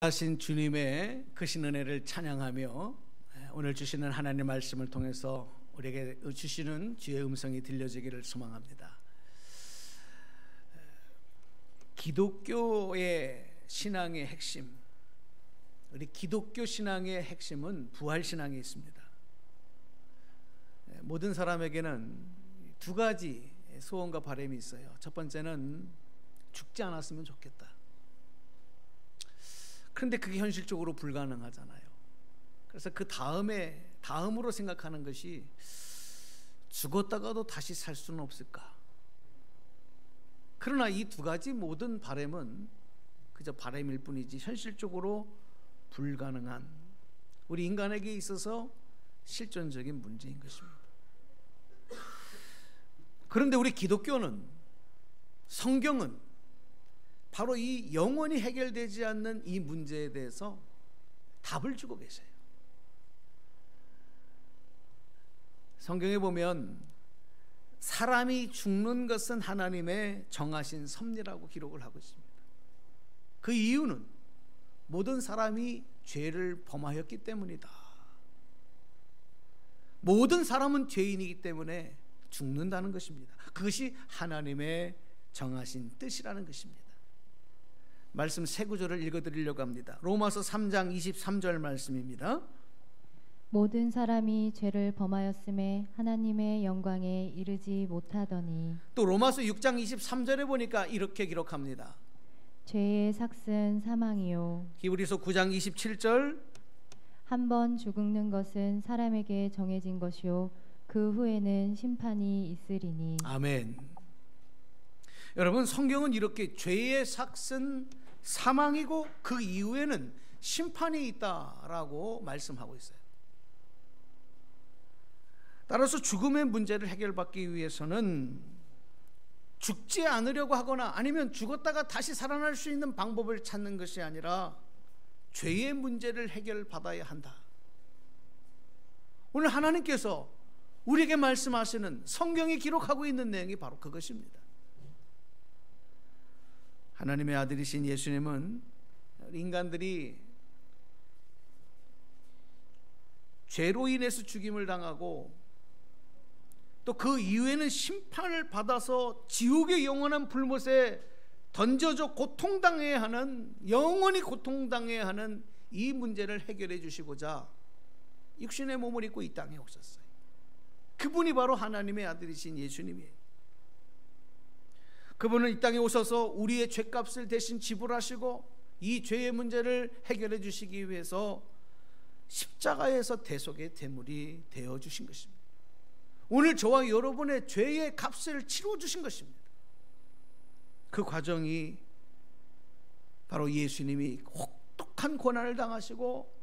하신 주님의 크신 은혜를 찬양하며 오늘 주시는 하나님의 말씀을 통해서 우리에게 주시는 주의 음성이 들려지기를 소망합니다. 기독교의 신앙의 핵심, 우리 기독교 신앙의 핵심은 부활 신앙에 있습니다. 모든 사람에게는 두 가지 소원과 바람이 있어요. 첫 번째는 죽지 않았으면 좋겠다. 그런데 그게 현실적으로 불가능하잖아요. 그래서 그 다음으로 생각하는 것이 죽었다가도 다시 살 수는 없을까. 그러나 이 두 가지 모든 바람은 그저 바람일 뿐이지 현실적으로 불가능한, 우리 인간에게 있어서 실존적인 문제인 것입니다. 그런데 우리 기독교는, 성경은 바로 이 영원히 해결되지 않는 이 문제에 대해서 답을 주고 계세요. 성경에 보면 사람이 죽는 것은 하나님의 정하신 섭리라고 기록을 하고 있습니다. 그 이유는 모든 사람이 죄를 범하였기 때문이다. 모든 사람은 죄인이기 때문에 죽는다는 것입니다. 그것이 하나님의 정하신 뜻이라는 것입니다. 말씀 세 구절을 읽어드리려고 합니다. 로마서 3장 23절 말씀입니다. 모든 사람이 죄를 범하였음에 하나님의 영광에 이르지 못하더니. 또 로마서 6장 23절에 보니까 이렇게 기록합니다. 죄의 삭은 사망이요. 히브리서 9장 27절 한 번 죽는 것은 사람에게 정해진 것이요 그 후에는 심판이 있으리니. 아멘. 여러분, 성경은 이렇게 죄의 삭은 사망이고 그 이후에는 심판이 있다라고 말씀하고 있어요. 따라서 죽음의 문제를 해결받기 위해서는 죽지 않으려고 하거나 아니면 죽었다가 다시 살아날 수 있는 방법을 찾는 것이 아니라 죄의 문제를 해결받아야 한다. 오늘 하나님께서 우리에게 말씀하시는, 성경이 기록하고 있는 내용이 바로 그것입니다. 하나님의 아들이신 예수님은 인간들이 죄로 인해서 죽임을 당하고 또 그 이후에는 심판을 받아서 지옥의 영원한 불못에 던져져 고통당해야 하는, 영원히 고통당해야 하는 이 문제를 해결해 주시고자 육신의 몸을 입고 이 땅에 오셨어요. 그분이 바로 하나님의 아들이신 예수님이에요. 그분은 이 땅에 오셔서 우리의 죄값을 대신 지불하시고 이 죄의 문제를 해결해 주시기 위해서 십자가에서 대속의 대물이 되어 주신 것입니다. 오늘 저와 여러분의 죄의 값을 치러 주신 것입니다. 그 과정이 바로 예수님이 혹독한 고난을 당하시고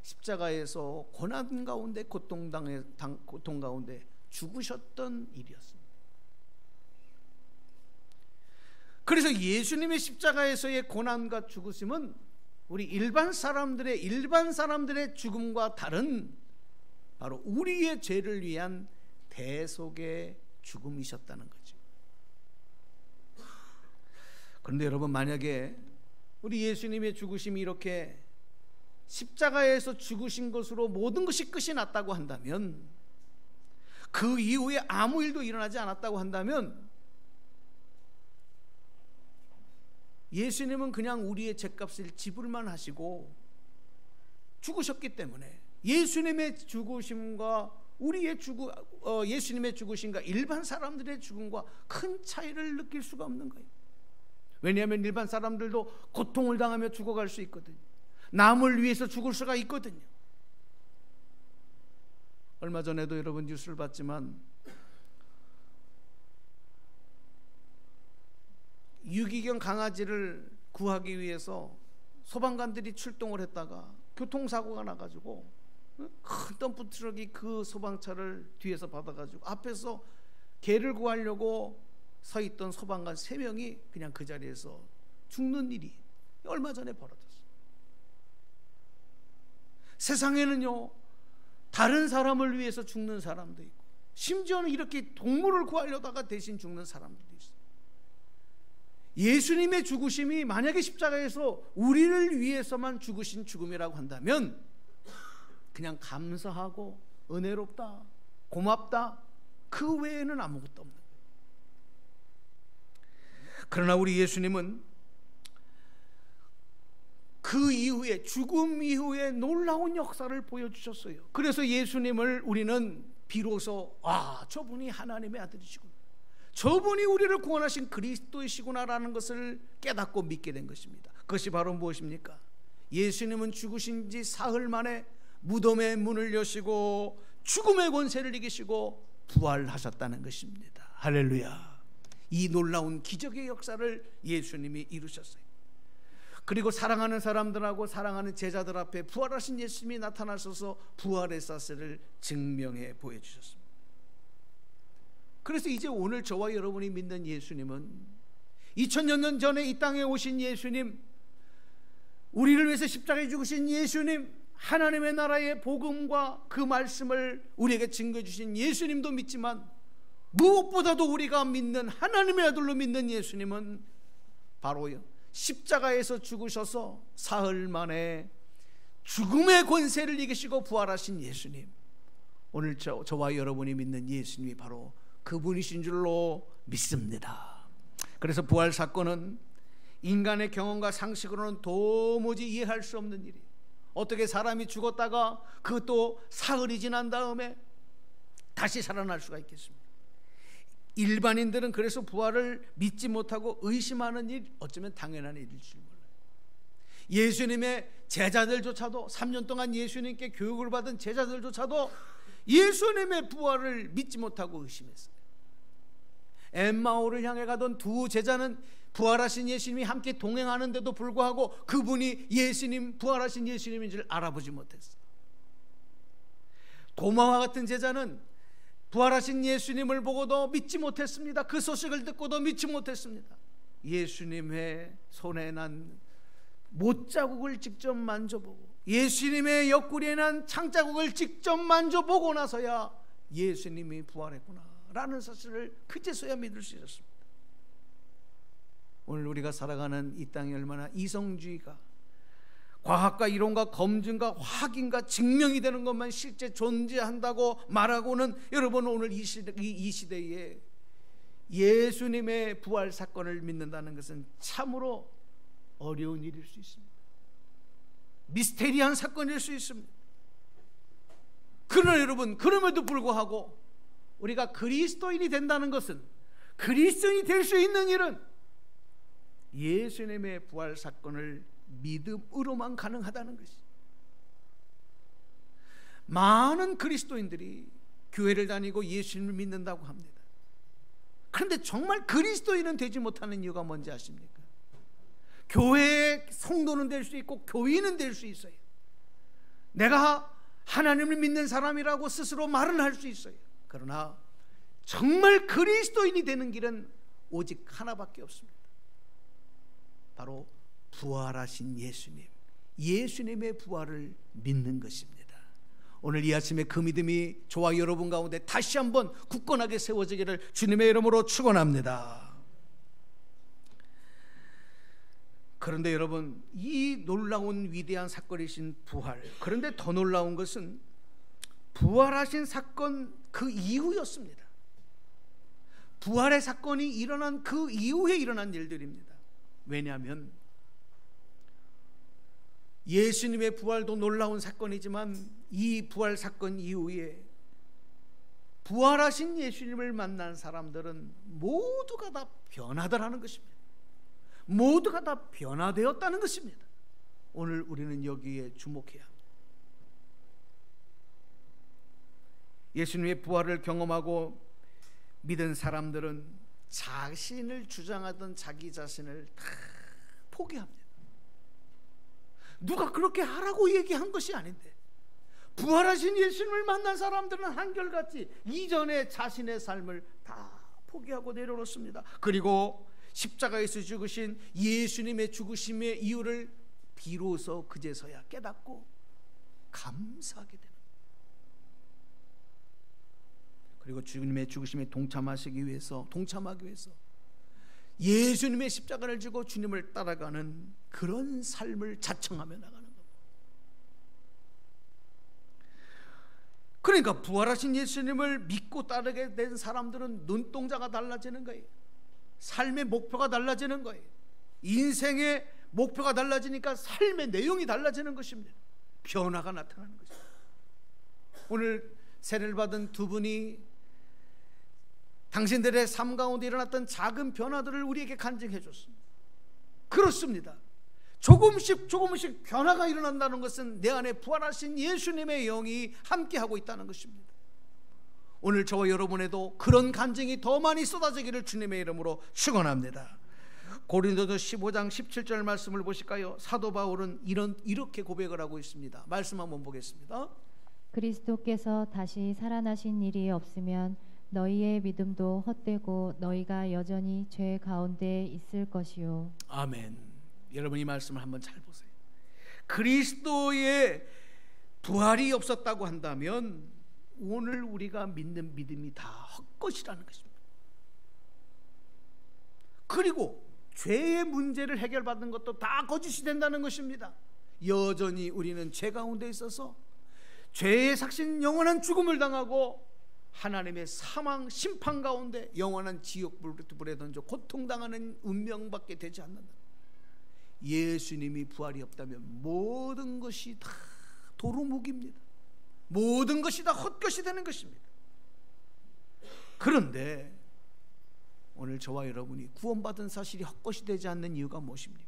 십자가에서 고난 가운데 고통 가운데 죽으셨던 일이었습니다. 그래서 예수님의 십자가에서의 고난과 죽으심은 우리 일반 사람들의 죽음과 다른 바로 우리의 죄를 위한 대속의 죽음이셨다는 거죠. 그런데 여러분, 만약에 우리 예수님의 죽으심이 이렇게 십자가에서 죽으신 것으로 모든 것이 끝이 났다고 한다면, 그 이후에 아무 일도 일어나지 않았다고 한다면, 예수님은 그냥 우리의 죄값을 지불만 하시고 죽으셨기 때문에 예수님의 죽으심과 예수님의 죽으심과 일반 사람들의 죽음과 큰 차이를 느낄 수가 없는 거예요. 왜냐하면 일반 사람들도 고통을 당하며 죽어갈 수 있거든요. 남을 위해서 죽을 수가 있거든요. 얼마 전에도 여러분 뉴스를 봤지만 유기견 강아지를 구하기 위해서 소방관들이 출동을 했다가 교통사고가 나가지고 큰 덤프트럭이 그 소방차를 뒤에서 받아가지고 앞에서 개를 구하려고 서 있던 소방관 3명이 그냥 그 자리에서 죽는 일이 얼마 전에 벌어졌어요. 세상에는요, 다른 사람을 위해서 죽는 사람도 있고, 심지어는 이렇게 동물을 구하려다가 대신 죽는 사람들도 있어요. 예수님의 죽으심이 만약에 십자가에서 우리를 위해서만 죽으신 죽음이라고 한다면 그냥 감사하고 은혜롭다, 고맙다, 그 외에는 아무것도 없는 거예요. 그러나 우리 예수님은 그 이후에, 죽음 이후에 놀라운 역사를 보여주셨어요. 그래서 예수님을 우리는 비로소 저분이 하나님의 아들이시구나, 저분이 우리를 구원하신 그리스도이시구나라는 것을 깨닫고 믿게 된 것입니다. 그것이 바로 무엇입니까? 예수님은 죽으신 지 사흘 만에 무덤의 문을 여시고 죽음의 권세를 이기시고 부활하셨다는 것입니다. 할렐루야. 이 놀라운 기적의 역사를 예수님이 이루셨어요. 그리고 사랑하는 사람들하고 사랑하는 제자들 앞에 부활하신 예수님이 나타나셔서 부활의 사실을 증명해 보여주셨습니다. 그래서 이제 오늘 저와 여러분이 믿는 예수님은 2000여 년 전에 이 땅에 오신 예수님, 우리를 위해서 십자가에 죽으신 예수님, 하나님의 나라의 복음과 그 말씀을 우리에게 증거주신 예수님도 믿지만, 무엇보다도 우리가 믿는 하나님의 아들로 믿는 예수님은 바로 십자가에서 죽으셔서 사흘 만에 죽음의 권세를 이기시고 부활하신 예수님, 오늘 저와 여러분이 믿는 예수님이 바로 그분이신 줄로 믿습니다. 그래서 부활 사건은 인간의 경험과 상식으로는 도무지 이해할 수 없는 일이에요. 어떻게 사람이 죽었다가 그것도 사흘이 지난 다음에 다시 살아날 수가 있겠습니까? 일반인들은 그래서 부활을 믿지 못하고 의심하는 일, 어쩌면 당연한 일일 줄 몰라요. 예수님의 제자들조차도, 3년 동안 예수님께 교육을 받은 제자들조차도 예수님의 부활을 믿지 못하고 의심했어요. 엠마오를 향해 가던 두 제자는 부활하신 예수님이 함께 동행하는데도 불구하고 그분이 예수님, 부활하신 예수님인 줄 알아보지 못했어요. 도마와 같은 제자는 부활하신 예수님을 보고도 믿지 못했습니다. 그 소식을 듣고도 믿지 못했습니다. 예수님의 손에 난 못자국을 직접 만져보고 예수님의 옆구리에 난 창자국을 직접 만져보고 나서야 예수님이 부활했구나 라는 사실을 그제서야 믿을 수 있었습니다. 오늘 우리가 살아가는 이 땅이 얼마나 이성주의가, 과학과 이론과 검증과 확인과 증명이 되는 것만 실제 존재한다고 말하고는, 여러분 오늘 이 시대에 예수님의 부활 사건을 믿는다는 것은 참으로 어려운 일일 수 있습니다. 미스테리한 사건일 수 있습니다. 그러나 여러분, 그럼에도 불구하고 우리가 그리스도인이 된다는 것은, 그리스도인이 될 수 있는 일은 예수님의 부활 사건을 믿음으로만 가능하다는 것이. 많은 그리스도인들이 교회를 다니고 예수님을 믿는다고 합니다. 그런데 정말 그리스도인은 되지 못하는 이유가 뭔지 아십니까? 교회의 성도는 될 수 있고 교인은 될 수 있어요. 내가 하나님을 믿는 사람이라고 스스로 말은 할 수 있어요. 그러나 정말 그리스도인이 되는 길은 오직 하나밖에 없습니다. 바로 부활하신 예수님, 예수님의 부활을 믿는 것입니다. 오늘 이 아침에 그 믿음이 저와 여러분 가운데 다시 한번 굳건하게 세워지기를 주님의 이름으로 축원합니다. 그런데 여러분, 이 놀라운 위대한 사건이신 부활, 그런데 더 놀라운 것은 부활하신 사건 그 이후였습니다. 부활의 사건이 일어난 그 이후에 일어난 일들입니다. 왜냐하면 예수님의 부활도 놀라운 사건이지만 이 부활 사건 이후에 부활하신 예수님을 만난 사람들은 모두가 다 변화되라는 것입니다. 모두가 다 변화되었다는 것입니다. 오늘 우리는 여기에 주목해야 합니다. 예수님의 부활을 경험하고 믿은 사람들은 자신을 주장하던 자기 자신을 다 포기합니다. 누가 그렇게 하라고 얘기한 것이 아닌데, 부활하신 예수님을 만난 사람들은 한결같이 이전에 자신의 삶을 다 포기하고 내려놓습니다. 그리고 십자가에서 죽으신 예수님의 죽으심의 이유를 비로소 그제서야 깨닫고 감사하게 됩니다. 그리고 주님의 죽으심에 동참하기 위해서 예수님의 십자가를 지고 주님을 따라가는 그런 삶을 자청하며 나가는 겁니다. 그러니까 부활하신 예수님을 믿고 따르게 된 사람들은 눈동자가 달라지는 거예요. 삶의 목표가 달라지는 거예요. 인생의 목표가 달라지니까 삶의 내용이 달라지는 것입니다. 변화가 나타나는 것입니다. 오늘 세례를 받은 두 분이 당신들의 삶 가운데 일어났던 작은 변화들을 우리에게 간증해 줬습니다. 그렇습니다. 조금씩 변화가 일어난다는 것은 내 안에 부활하신 예수님의 영이 함께하고 있다는 것입니다. 오늘 저와 여러분에도 그런 간증이 더 많이 쏟아지기를 주님의 이름으로 축원합니다. 고린도서 15장 17절 말씀을 보실까요? 사도 바울은 이렇게 고백을 하고 있습니다. 말씀 한번 보겠습니다. 그리스도께서 다시 살아나신 일이 없으면 너희의 믿음도 헛되고 너희가 여전히 죄 가운데 있을 것이요. 아멘. 여러분 이 말씀을 한번 잘 보세요. 그리스도의 부활이 없었다고 한다면 오늘 우리가 믿는 믿음이 다 헛것이라는 것입니다. 그리고 죄의 문제를 해결받는 것도 다 거짓이 된다는 것입니다. 여전히 우리는 죄 가운데 있어서 죄의 삭신 영원한 죽음을 당하고 하나님의 사망 심판 가운데 영원한 지옥불에 던져 고통당하는 운명밖에 되지 않는다. 예수님이 부활이 없다면 모든 것이 다 도루묵입니다. 모든 것이 다 헛것이 되는 것입니다. 그런데 오늘 저와 여러분이 구원받은 사실이 헛것이 되지 않는 이유가 무엇입니까?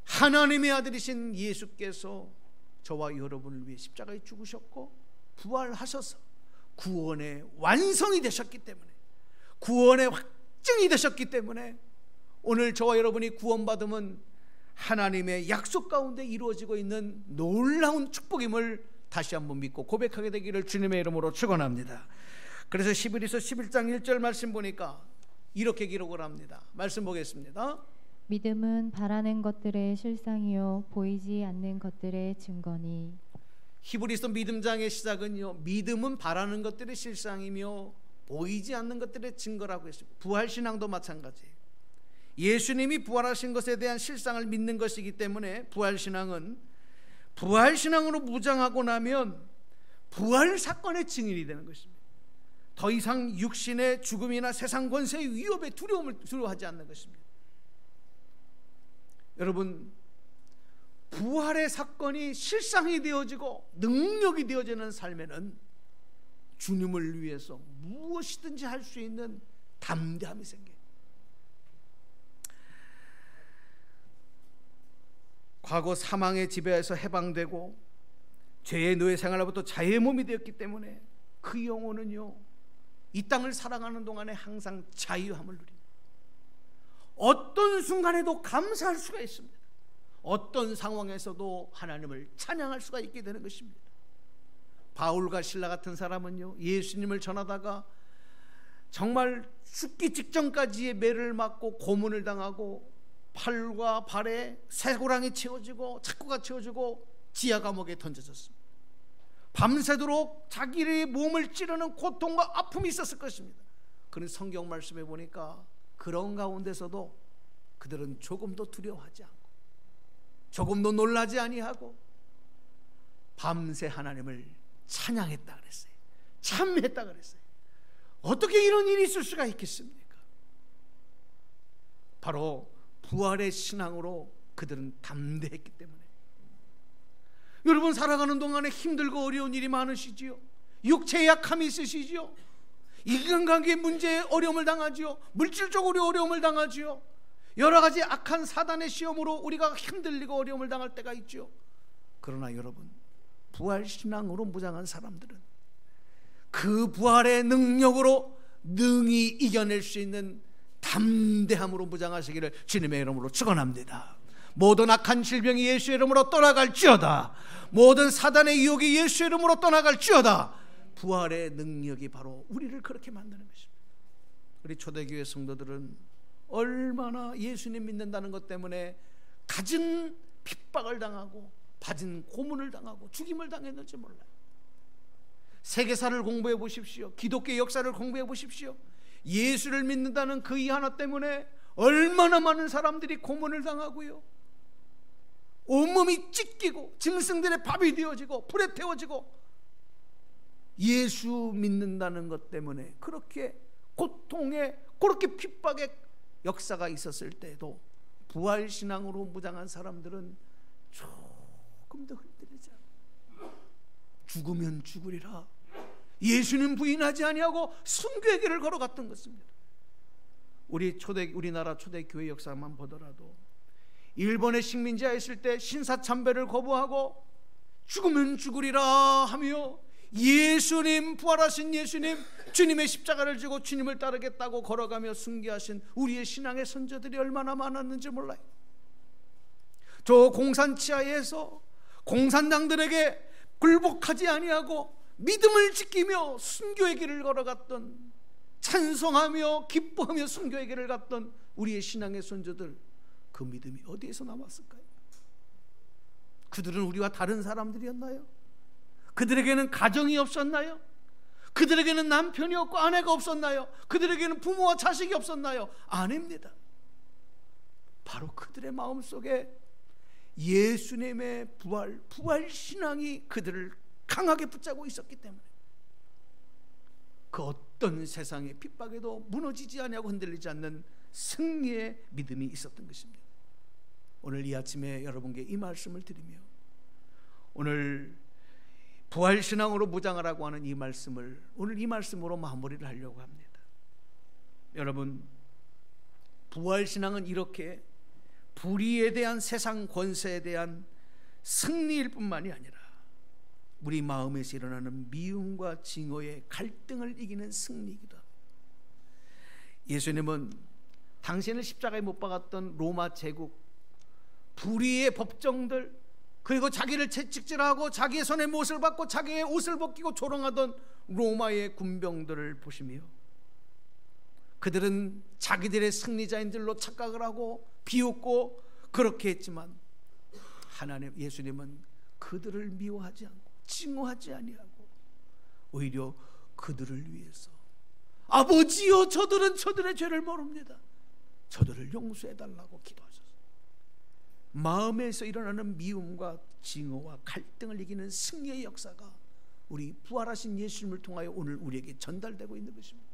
하나님의 아들이신 예수께서 저와 여러분을 위해 십자가에 죽으셨고 부활하셔서 구원의 완성이 되셨기 때문에, 구원의 확증이 되셨기 때문에 오늘 저와 여러분이 구원받음은 하나님의 약속 가운데 이루어지고 있는 놀라운 축복임을 다시 한번 믿고 고백하게 되기를 주님의 이름으로 축원합니다. 그래서 히브리서 11장 1절 말씀 보니까 이렇게 기록을 합니다. 말씀 보겠습니다. 믿음은 바라는 것들의 실상이요 보이지 않는 것들의 증거니. 히브리서 믿음장의 시작은요, 믿음은 바라는 것들의 실상이며 보이지 않는 것들의 증거라고 했습니다. 부활신앙도 마찬가지예요. 예수님이 부활하신 것에 대한 실상을 믿는 것이기 때문에 부활신앙은 부활신앙으로 무장하고 나면 부활 사건의 증인이 되는 것입니다. 더 이상 육신의 죽음이나 세상 권세의 위협에 두려워하지 않는 것입니다. 여러분, 부활의 사건이 실상이 되어지고 능력이 되어지는 삶에는 주님을 위해서 무엇이든지 할 수 있는 담대함이 생겨요. 과거 사망의 지배에서 해방되고 죄의 노예 생활로부터 자유의 몸이 되었기 때문에 그 영혼은요, 이 땅을 살아가는 동안에 항상 자유함을 누립니다. 어떤 순간에도 감사할 수가 있습니다. 어떤 상황에서도 하나님을 찬양할 수가 있게 되는 것입니다. 바울과 실라 같은 사람은요, 예수님을 전하다가 정말 죽기 직전까지의 매를 맞고 고문을 당하고 팔과 발에 쇠고랑이 채워지고 착고가 채워지고 지하 감옥에 던져졌습니다. 밤새도록 자기의 몸을 찌르는 고통과 아픔이 있었을 것입니다. 그런데 성경 말씀에 보니까 그런 가운데서도 그들은 조금도 두려워하지 않고 조금도 놀라지 아니하고 밤새 하나님을 찬양했다 그랬어요. 참했다 그랬어요. 어떻게 이런 일이 있을 수가 있겠습니까? 바로 부활의 신앙으로 그들은 담대했기 때문에. 여러분, 살아가는 동안에 힘들고 어려운 일이 많으시지요. 육체의 약함이 있으시지요. 인간관계의 문제에 어려움을 당하지요. 물질적으로 어려움을 당하지요. 여러 가지 악한 사단의 시험으로 우리가 힘들리고 어려움을 당할 때가 있죠. 그러나 여러분, 부활신앙으로 무장한 사람들은 그 부활의 능력으로 능히 이겨낼 수 있는 담대함으로 무장하시기를 주님의 이름으로 축원합니다. 모든 악한 질병이 예수의 이름으로 떠나갈지어다. 모든 사단의 유혹이 예수의 이름으로 떠나갈지어다. 부활의 능력이 바로 우리를 그렇게 만드는 것입니다. 우리 초대교회 성도들은 얼마나 예수님 믿는다는 것 때문에 갖은 핍박을 당하고 받은 고문을 당하고 죽임을 당했는지 몰라요. 세계사를 공부해 보십시오. 기독교 역사를 공부해 보십시오. 예수를 믿는다는 그 이 하나 때문에 얼마나 많은 사람들이 고문을 당하고요, 온몸이 찢기고 짐승들의 밥이 되어지고 불에 태워지고, 예수 믿는다는 것 때문에 그렇게 고통에, 그렇게 핍박의 역사가 있었을 때도 부활신앙으로 무장한 사람들은 조금 더 흔들리지 않아요. 죽으면 죽으리라, 예수는 부인하지 아니하고 순교의 길을 걸어갔던 것입니다. 우리나라 초대교회 역사만 보더라도 일본의 식민지하에 있을 때 신사참배를 거부하고 죽으면 죽으리라 하며 예수님, 부활하신 예수님, 주님의 십자가를 지고 주님을 따르겠다고 걸어가며 순교하신 우리의 신앙의 선조들이 얼마나 많았는지 몰라요. 저 공산치하에서 공산당들에게 굴복하지 아니하고 믿음을 지키며 순교의 길을 걸어갔던, 찬송하며 기뻐하며 순교의 길을 갔던 우리의 신앙의 선조들, 그 믿음이 어디에서 나왔을까요? 그들은 우리와 다른 사람들이었나요? 그들에게는 가정이 없었나요? 그들에게는 남편이 없고 아내가 없었나요? 그들에게는 부모와 자식이 없었나요? 아닙니다. 바로 그들의 마음속에 예수님의 부활 신앙이 그들을 강하게 붙잡고 있었기 때문에 그 어떤 세상의 핍박에도 무너지지 않냐고 흔들리지 않는 승리의 믿음이 있었던 것입니다. 오늘 이 아침에 여러분께 이 말씀을 드리며, 오늘 부활신앙으로 무장하라고 하는 이 말씀을 오늘 이 말씀으로 마무리를 하려고 합니다. 여러분, 부활신앙은 이렇게 불의에 대한, 세상 권세에 대한 승리일 뿐만이 아니라 우리 마음에서 일어나는 미움과 증오의 갈등을 이기는 승리이기도 합니다. 예수님은 당신을 십자가에 못 박았던 로마 제국, 불의의 법정들, 그리고 자기를 채찍질하고 자기의 손에 못을 받고 자기의 옷을 벗기고 조롱하던 로마의 군병들을 보시며, 그들은 자기들의 승리자인들로 착각을 하고 비웃고 그렇게 했지만, 예수님은 그들을 미워하지 않고 증오하지 아니하고 오히려 그들을 위해서, 아버지여, 저들은 저들의 죄를 모릅니다, 저들을 용서해달라고 기도하셨어요. 마음에서 일어나는 미움과 증오와 갈등을 이기는 승리의 역사가 우리 부활하신 예수님을 통하여 오늘 우리에게 전달되고 있는 것입니다.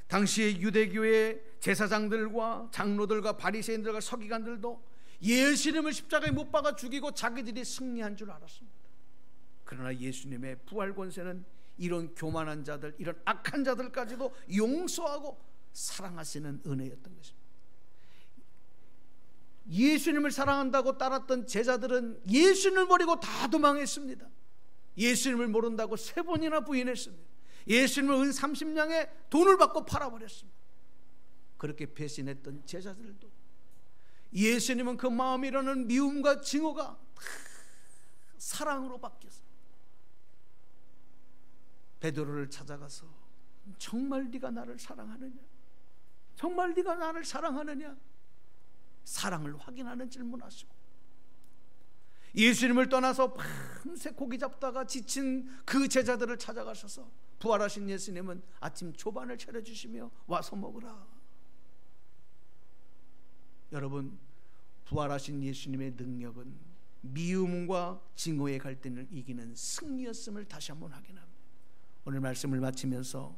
당시의 유대교의 제사장들과 장로들과 바리새인들과 서기관들도 예수님을 십자가에 못 박아 죽이고 자기들이 승리한 줄 알았습니다. 그러나 예수님의 부활 권세는 이런 교만한 자들, 이런 악한 자들까지도 용서하고 사랑하시는 은혜였던 것입니다. 예수님을 사랑한다고 따랐던 제자들은 예수님을 버리고 다 도망했습니다. 예수님을 모른다고 3번이나 부인했습니다. 예수님을 은 30냥에 돈을 받고 팔아버렸습니다. 그렇게 배신했던 제자들도 예수님은 그 마음에 일어나는 미움과 증오가 사랑으로 바뀌었어요. 베드로를 찾아가서 정말 네가 나를 사랑하느냐? 정말 네가 나를 사랑하느냐? 사랑을 확인하는 질문하시고, 예수님을 떠나서 밤새 고기 잡다가 지친 그 제자들을 찾아가셔서 부활하신 예수님은 아침 조반을 차려주시며 와서 먹으라. 여러분, 부활하신 예수님의 능력은 미움과 증오의 갈등을 이기는 승리였음을 다시 한번 확인합니다. 오늘 말씀을 마치면서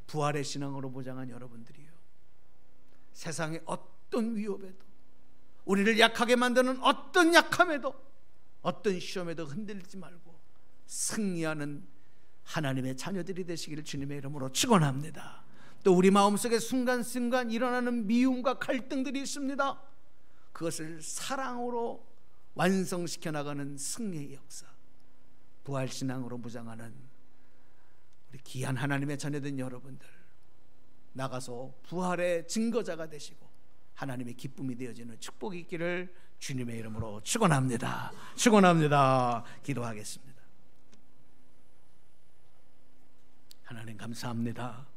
부활의 신앙으로 무장한 여러분들이요, 세상의 어떤 위협에도, 우리를 약하게 만드는 어떤 약함에도, 어떤 시험에도 흔들리지 말고 승리하는 하나님의 자녀들이 되시기를 주님의 이름으로 축원합니다. 또 우리 마음속에 순간순간 일어나는 미움과 갈등들이 있습니다. 그것을 사랑으로 완성시켜 나가는 승리의 역사, 부활신앙으로 무장하는 우리 귀한 하나님의 자녀된 여러분들, 나가서 부활의 증거자가 되시고 하나님의 기쁨이 되어지는 축복이 있기를 주님의 이름으로 축원합니다. 축원합니다. 기도하겠습니다. 하나님 감사합니다.